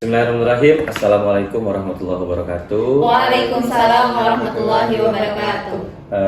Bismillahirrahmanirrahim. Assalamualaikum warahmatullahi wabarakatuh. Waalaikumsalam warahmatullahi wabarakatuh.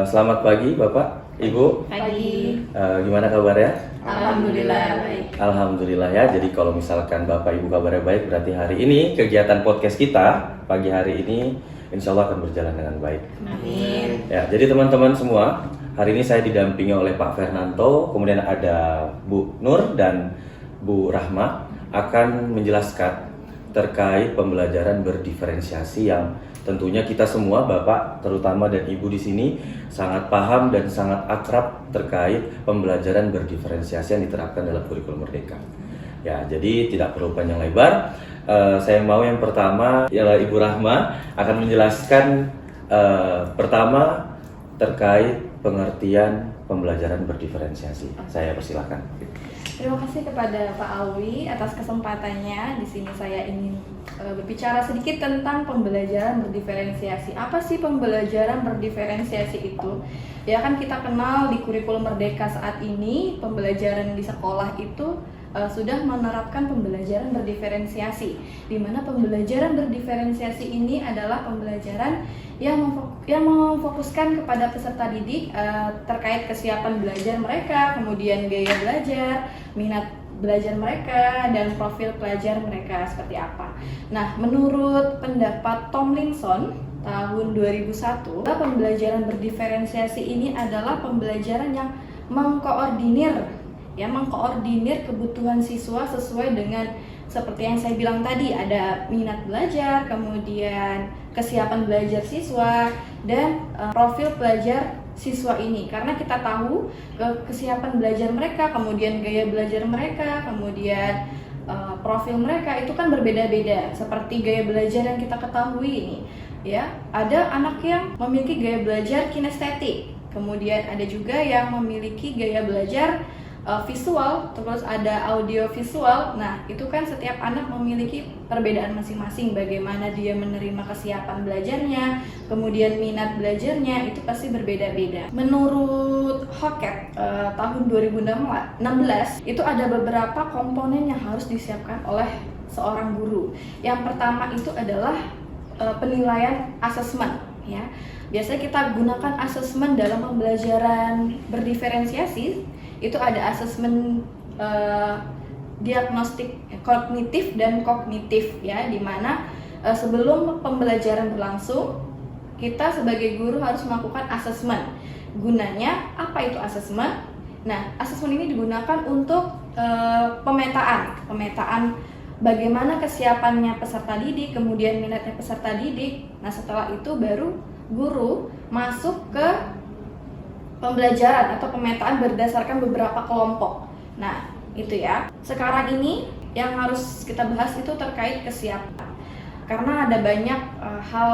Selamat pagi Bapak, Ibu. Pagi. Gimana kabarnya? Alhamdulillah baik. Alhamdulillah ya. Jadi kalau misalkan Bapak Ibu kabarnya baik, berarti hari ini kegiatan podcast kita pagi hari ini insya Allah akan berjalan dengan baik. Amin. Ya, jadi teman-teman semua, hari ini saya didampingi oleh Pak Fernanto, kemudian ada Bu Nur dan Bu Rahma akan menjelaskan terkait pembelajaran berdiferensiasi yang tentunya kita semua Bapak terutama dan Ibu di sini sangat paham dan sangat akrab terkait pembelajaran berdiferensiasi yang diterapkan dalam kurikulum Merdeka. Ya, jadi tidak perlu panjang lebar. Saya mau yang pertama ialah Ibu Rahma akan menjelaskan pertama terkait pengertian pembelajaran berdiferensiasi. Saya persilakan. Terima kasih kepada Pak Awi atas kesempatannya. Di sini saya ingin berbicara sedikit tentang pembelajaran berdiferensiasi. Apa sih pembelajaran berdiferensiasi itu? Ya kan kita kenal di kurikulum Merdeka saat ini pembelajaran di sekolah itu sudah menerapkan pembelajaran berdiferensiasi, di mana pembelajaran berdiferensiasi ini adalah pembelajaran yang memfokuskan kepada peserta didik terkait kesiapan belajar mereka, kemudian gaya belajar, minat belajar mereka, dan profil pelajar mereka seperti apa. Nah, menurut pendapat Tomlinson tahun 2001, pembelajaran berdiferensiasi ini adalah pembelajaran yang mengkoordinir kebutuhan siswa sesuai dengan seperti yang saya bilang tadi, ada minat belajar, kemudian kesiapan belajar siswa, dan profil pelajar siswa ini. Karena kita tahu kesiapan belajar mereka, kemudian gaya belajar mereka, kemudian profil mereka itu kan berbeda-beda. Seperti gaya belajar yang kita ketahui ini, ya, ada anak yang memiliki gaya belajar kinestetik, kemudian ada juga yang memiliki gaya belajar visual, terus ada audio visual. Nah, itu kan setiap anak memiliki perbedaan masing-masing, bagaimana dia menerima kesiapan belajarnya, kemudian minat belajarnya itu pasti berbeda-beda. Menurut Hockett tahun 2016 itu ada beberapa komponen yang harus disiapkan oleh seorang guru. Yang pertama itu adalah penilaian asesmen, ya. Biasanya kita gunakan asesmen dalam pembelajaran berdiferensiasi. Itu ada asesmen diagnostik kognitif dan kognitif, ya, di mana sebelum pembelajaran berlangsung kita sebagai guru harus melakukan asesmen. Gunanya apa itu asesmen? Nah, asesmen ini digunakan untuk pemetaan bagaimana kesiapannya peserta didik, kemudian minatnya peserta didik. Nah, setelah itu baru guru masuk ke pembelajaran atau pemetaan berdasarkan beberapa kelompok. Nah, itu ya. Sekarang ini yang harus kita bahas itu terkait kesiapan. Karena ada banyak hal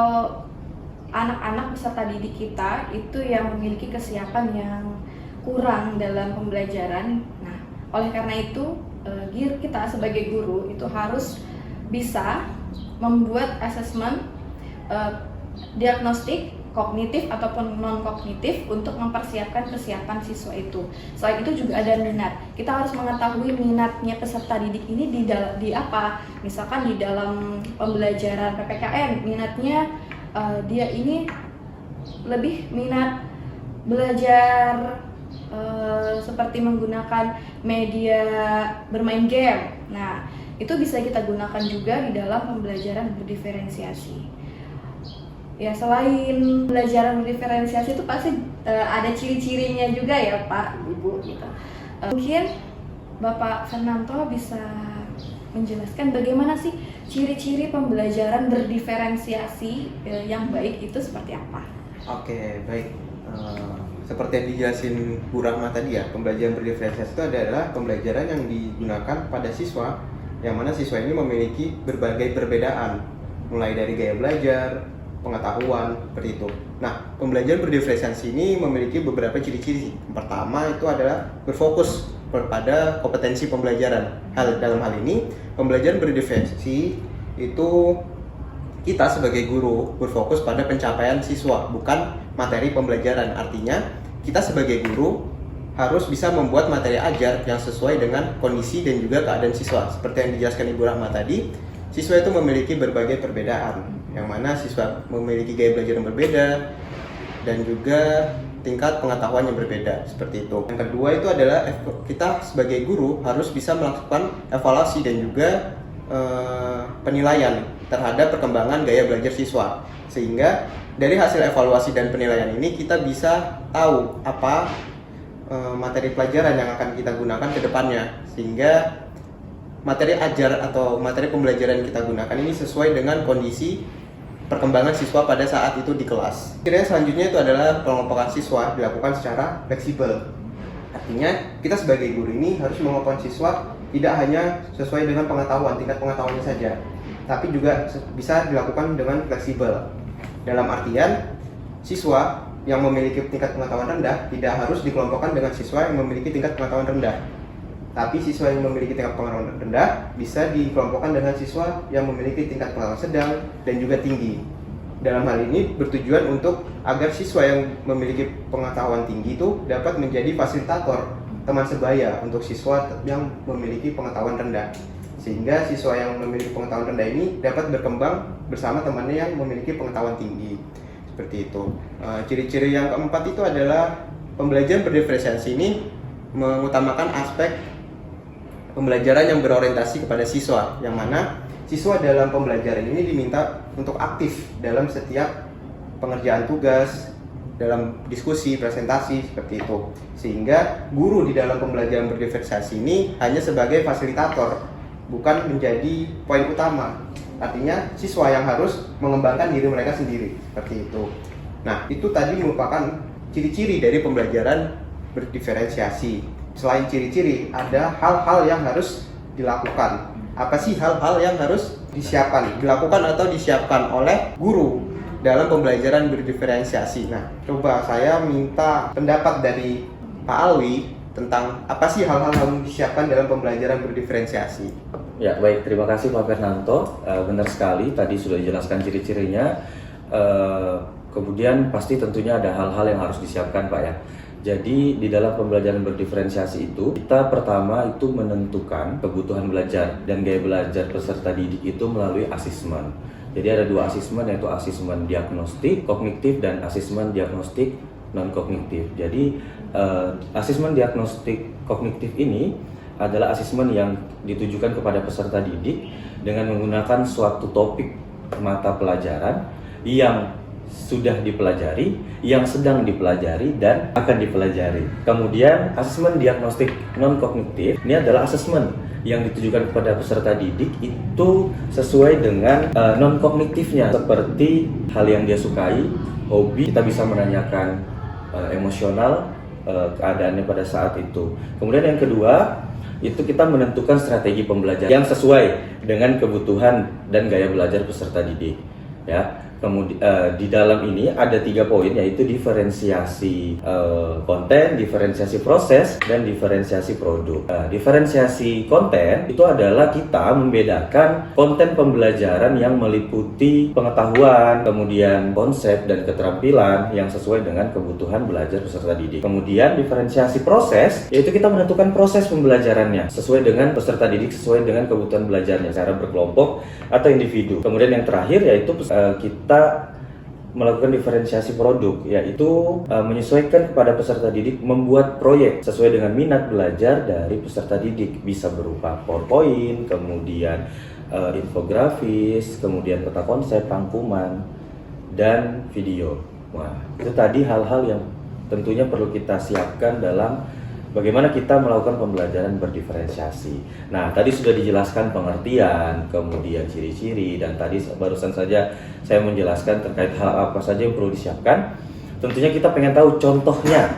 anak-anak peserta didik kita itu yang memiliki kesiapan yang kurang dalam pembelajaran. Nah, oleh karena itu kita sebagai guru itu harus bisa membuat asesmen diagnostik kognitif ataupun non kognitif untuk mempersiapkan kesiapan siswa itu. Selain itu juga ada minat. Kita harus mengetahui minatnya peserta didik ini di apa. Misalkan di dalam pembelajaran PPKN, minatnya dia ini lebih minat belajar seperti menggunakan media bermain game. Nah, itu bisa kita gunakan juga di dalam pembelajaran berdiferensiasi. Ya, selain pembelajaran berdiferensiasi itu pasti ada ciri-cirinya juga ya Pak, Ibu gitu. Mungkin Bapak Fernanto bisa menjelaskan bagaimana sih ciri-ciri pembelajaran berdiferensiasi yang baik itu seperti apa? Oke, baik. seperti yang dijelasin Bu Rahma tadi ya, pembelajaran berdiferensiasi itu adalah pembelajaran yang digunakan pada siswa, yang mana siswa ini memiliki berbagai perbedaan, mulai dari gaya belajar, pengetahuan, seperti itu. Nah, pembelajaran berdiferensiasi ini memiliki beberapa ciri-ciri. Yang pertama itu adalah berfokus pada kompetensi pembelajaran. Dalam hal ini, pembelajaran berdiferensiasi itu kita sebagai guru berfokus pada pencapaian siswa, bukan materi pembelajaran. Artinya, kita sebagai guru harus bisa membuat materi ajar yang sesuai dengan kondisi dan juga keadaan siswa. Seperti yang dijelaskan Ibu Rahma tadi, siswa itu memiliki berbagai perbedaan, yang mana siswa memiliki gaya belajar yang berbeda dan juga tingkat pengetahuan yang berbeda, seperti itu. Yang kedua itu adalah kita sebagai guru harus bisa melakukan evaluasi dan juga penilaian terhadap perkembangan gaya belajar siswa, sehingga dari hasil evaluasi dan penilaian ini kita bisa tahu apa materi pelajaran yang akan kita gunakan ke depannya, sehingga materi ajar atau materi pembelajaran yang kita gunakan ini sesuai dengan kondisi perkembangan siswa pada saat itu di kelas. Kira selanjutnya itu adalah pengelompokan siswa dilakukan secara fleksibel. Artinya kita sebagai guru ini harus mengelompokkan siswa tidak hanya sesuai dengan pengetahuan, tingkat pengetahuannya saja, tapi juga bisa dilakukan dengan fleksibel. Dalam artian, siswa yang memiliki tingkat pengetahuan rendah tidak harus dikelompokkan dengan siswa yang memiliki tingkat pengetahuan rendah. Tapi siswa yang memiliki tingkat pengetahuan rendah bisa dikelompokkan dengan siswa yang memiliki tingkat pengetahuan sedang dan juga tinggi. Dalam hal ini bertujuan untuk agar siswa yang memiliki pengetahuan tinggi itu dapat menjadi fasilitator teman sebaya untuk siswa yang memiliki pengetahuan rendah, sehingga siswa yang memiliki pengetahuan rendah ini dapat berkembang bersama temannya yang memiliki pengetahuan tinggi, seperti itu. Ciri-ciri yang keempat itu adalah pembelajaran berdiferensiasi ini mengutamakan aspek pembelajaran yang berorientasi kepada siswa, yang mana siswa dalam pembelajaran ini diminta untuk aktif dalam setiap pengerjaan tugas, dalam diskusi, presentasi, seperti itu. Sehingga guru di dalam pembelajaran berdiferensiasi ini hanya sebagai fasilitator, bukan menjadi poin utama. Artinya siswa yang harus mengembangkan diri mereka sendiri, seperti itu. Nah, itu tadi merupakan ciri-ciri dari pembelajaran berdiferensiasi. Selain ciri-ciri, ada hal-hal yang harus dilakukan. Apa sih hal-hal yang harus dilakukan atau disiapkan oleh guru dalam pembelajaran berdiferensiasi? Nah, coba saya minta pendapat dari Pak Alwi tentang apa sih hal-hal yang disiapkan dalam pembelajaran berdiferensiasi. Ya, baik. Terima kasih Pak Fernanto. Benar sekali, tadi sudah dijelaskan ciri-cirinya. Kemudian pasti tentunya ada hal-hal yang harus disiapkan, Pak ya. Jadi di dalam pembelajaran berdiferensiasi itu, kita pertama itu menentukan kebutuhan belajar dan gaya belajar peserta didik itu melalui asesmen. Jadi ada dua asesmen, yaitu asesmen diagnostik kognitif dan asesmen diagnostik non-kognitif. Jadi asesmen diagnostik kognitif ini adalah asesmen yang ditujukan kepada peserta didik dengan menggunakan suatu topik mata pelajaran yang sudah dipelajari, yang sedang dipelajari, dan akan dipelajari. Kemudian asesmen diagnostik non-kognitif ini adalah asesmen yang ditujukan kepada peserta didik itu sesuai dengan non-kognitifnya, seperti hal yang dia sukai, hobi, kita bisa menanyakan emosional, keadaannya pada saat itu. Kemudian yang kedua, itu kita menentukan strategi pembelajaran yang sesuai dengan kebutuhan dan gaya belajar peserta didik. Ya. Kemudian di dalam ini ada 3 poin, yaitu diferensiasi konten, diferensiasi proses, dan diferensiasi produk. Diferensiasi konten itu adalah kita membedakan konten pembelajaran yang meliputi pengetahuan, kemudian konsep dan keterampilan yang sesuai dengan kebutuhan belajar peserta didik. Kemudian diferensiasi proses, yaitu kita menentukan proses pembelajarannya sesuai dengan peserta didik, sesuai dengan kebutuhan belajarnya secara berkelompok atau individu. Kemudian yang terakhir yaitu kita melakukan diferensiasi produk, yaitu menyesuaikan kepada peserta didik membuat proyek sesuai dengan minat belajar dari peserta didik, bisa berupa PowerPoint, kemudian infografis, kemudian peta konsep, rangkuman, dan video. Wah, itu tadi hal-hal yang tentunya perlu kita siapkan dalam bagaimana kita melakukan pembelajaran berdiferensiasi. Nah, tadi sudah dijelaskan pengertian, kemudian ciri-ciri, dan tadi barusan saja saya menjelaskan terkait hal apa saja yang perlu disiapkan. Tentunya kita pengen tahu contohnya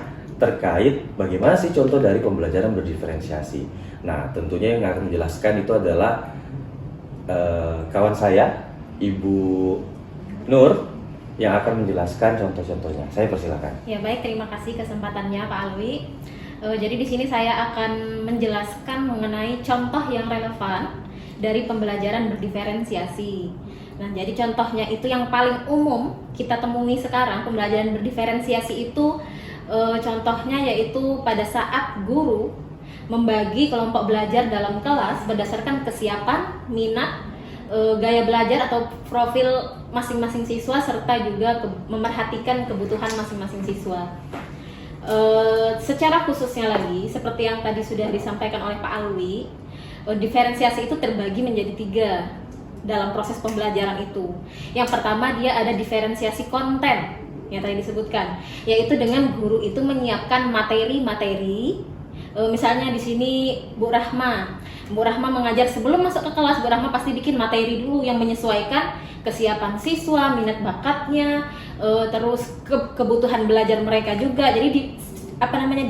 terkait bagaimana sih contoh dari pembelajaran berdiferensiasi. Nah, tentunya yang akan menjelaskan itu adalah kawan saya, Ibu Nur, yang akan menjelaskan contoh-contohnya. Saya persilakan. Ya baik, terima kasih kesempatannya Pak Alwi. Jadi di sini saya akan menjelaskan mengenai contoh yang relevan dari pembelajaran berdiferensiasi. Nah, jadi contohnya itu yang paling umum kita temui sekarang, pembelajaran berdiferensiasi itu contohnya yaitu pada saat guru membagi kelompok belajar dalam kelas berdasarkan kesiapan, minat, gaya belajar atau profil masing-masing siswa serta juga memerhatikan kebutuhan masing-masing siswa. Secara khususnya lagi, seperti yang tadi sudah disampaikan oleh Pak Alwi, diferensiasi itu terbagi menjadi 3 dalam proses pembelajaran itu. Yang pertama, dia ada diferensiasi konten yang tadi disebutkan, yaitu dengan guru itu menyiapkan materi-materi. Misalnya di sini Bu Rahma mengajar, sebelum masuk ke kelas Bu Rahma pasti bikin materi dulu yang menyesuaikan kesiapan siswa, minat bakatnya, terus kebutuhan belajar mereka juga. Jadi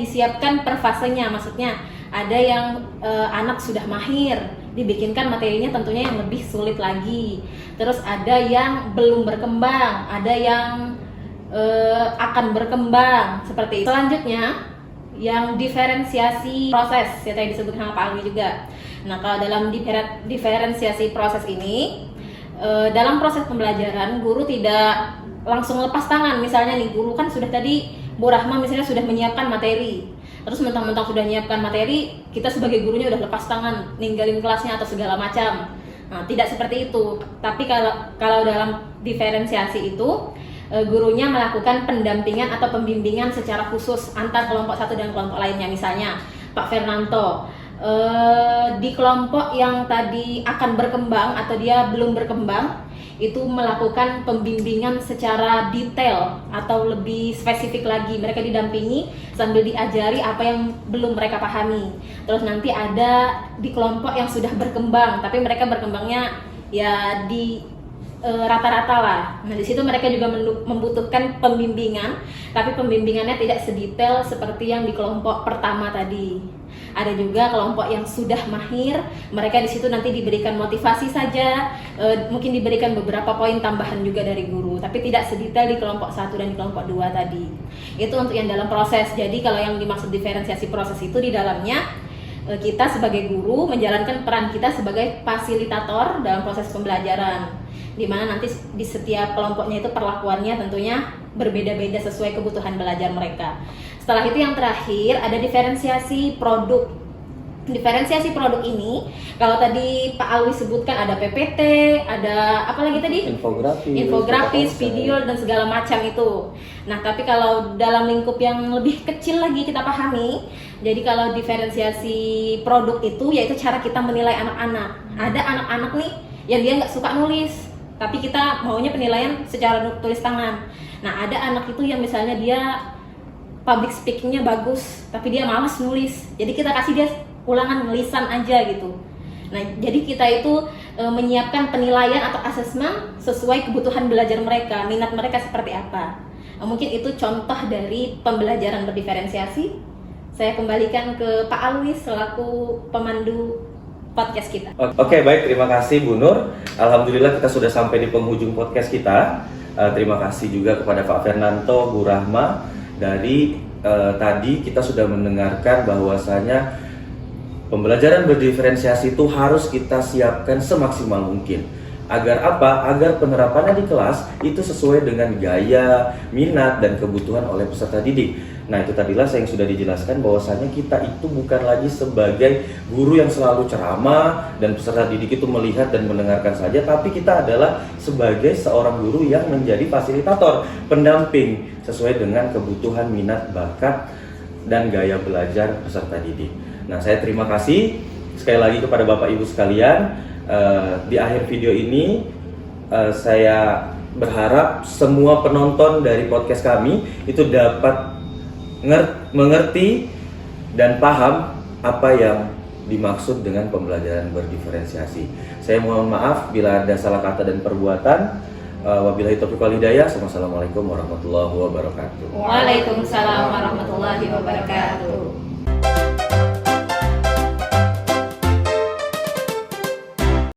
disiapkan per fasenya. Maksudnya ada yang anak sudah mahir, dibikinkan materinya tentunya yang lebih sulit lagi. Terus ada yang belum berkembang, ada yang akan berkembang seperti itu. Selanjutnya yang diferensiasi proses, ya tadi disebut sama Pak Alwi juga. Nah, kalau dalam diferensiasi proses ini, dalam proses pembelajaran guru tidak langsung lepas tangan. Misalnya nih, guru kan sudah tadi Bu Rahma misalnya sudah menyiapkan materi, terus mentang-mentang sudah menyiapkan materi, kita sebagai gurunya udah lepas tangan ninggalin kelasnya atau segala macam. Nah, tidak seperti itu. Tapi kalau dalam diferensiasi itu, gurunya melakukan pendampingan atau pembimbingan secara khusus antar kelompok satu dan kelompok lainnya. Misalnya Pak Fernanto di kelompok yang tadi akan berkembang atau dia belum berkembang, itu melakukan pembimbingan secara detail atau lebih spesifik lagi. Mereka didampingi sambil diajari apa yang belum mereka pahami. Terus nanti ada di kelompok yang sudah berkembang, tapi mereka berkembangnya ya di rata-rata lah. Nah, di situ mereka juga membutuhkan pembimbingan, tapi pembimbingannya tidak sedetail seperti yang di kelompok pertama tadi. Ada juga kelompok yang sudah mahir, mereka di situ nanti diberikan motivasi saja, mungkin diberikan beberapa poin tambahan juga dari guru, tapi tidak sedetail di kelompok 1 dan di kelompok 2 tadi. Itu untuk yang dalam proses. Jadi kalau yang dimaksud diferensiasi proses itu di dalamnya kita sebagai guru menjalankan peran kita sebagai fasilitator dalam proses pembelajaran, di mana nanti di setiap kelompoknya itu perlakuannya tentunya berbeda-beda sesuai kebutuhan belajar mereka. Setelah itu yang terakhir ada diferensiasi produk. Diferensiasi produk ini, kalau tadi Pak Alwi sebutkan ada PPT, ada apa lagi tadi? Infografis, video dan segala macam itu. Nah, tapi kalau dalam lingkup yang lebih kecil lagi kita pahami, jadi kalau diferensiasi produk itu yaitu cara kita menilai anak-anak. Ada anak-anak nih yang dia nggak suka nulis, tapi kita maunya penilaian secara tulis tangan. Nah, ada anak itu yang misalnya dia public speakingnya bagus, tapi dia malas nulis. Jadi kita kasih dia ulangan lisan aja gitu. Nah, jadi kita itu menyiapkan penilaian atau asesmen sesuai kebutuhan belajar mereka, minat mereka seperti apa. Mungkin itu contoh dari pembelajaran berdiferensiasi. Saya kembalikan ke Pak Alwi selaku pemandu podcast kita. Oke, baik, terima kasih Bu Nur. Alhamdulillah kita sudah sampai di penghujung podcast kita. Terima kasih juga kepada Pak Fernanto, Bu Rahma. Dari tadi kita sudah mendengarkan bahwasanya pembelajaran berdiferensiasi itu harus kita siapkan semaksimal mungkin. Agar apa? Agar penerapannya di kelas itu sesuai dengan gaya, minat, dan kebutuhan oleh peserta didik. Nah, itu tadilah yang sudah dijelaskan bahwasanya kita itu bukan lagi sebagai guru yang selalu ceramah dan peserta didik itu melihat dan mendengarkan saja, tapi kita adalah sebagai seorang guru yang menjadi fasilitator, pendamping sesuai dengan kebutuhan, minat, bakat, dan gaya belajar peserta didik. Nah, saya terima kasih sekali lagi kepada Bapak Ibu sekalian. Di akhir video ini saya berharap semua penonton dari podcast kami itu dapat mengerti dan paham apa yang dimaksud dengan pembelajaran berdiferensiasi. Saya mohon maaf bila ada salah kata dan perbuatan. Wabillahi taufiq wal hidayah. Wassalamualaikum warahmatullahi wabarakatuh. Waalaikumsalam warahmatullahi wabarakatuh.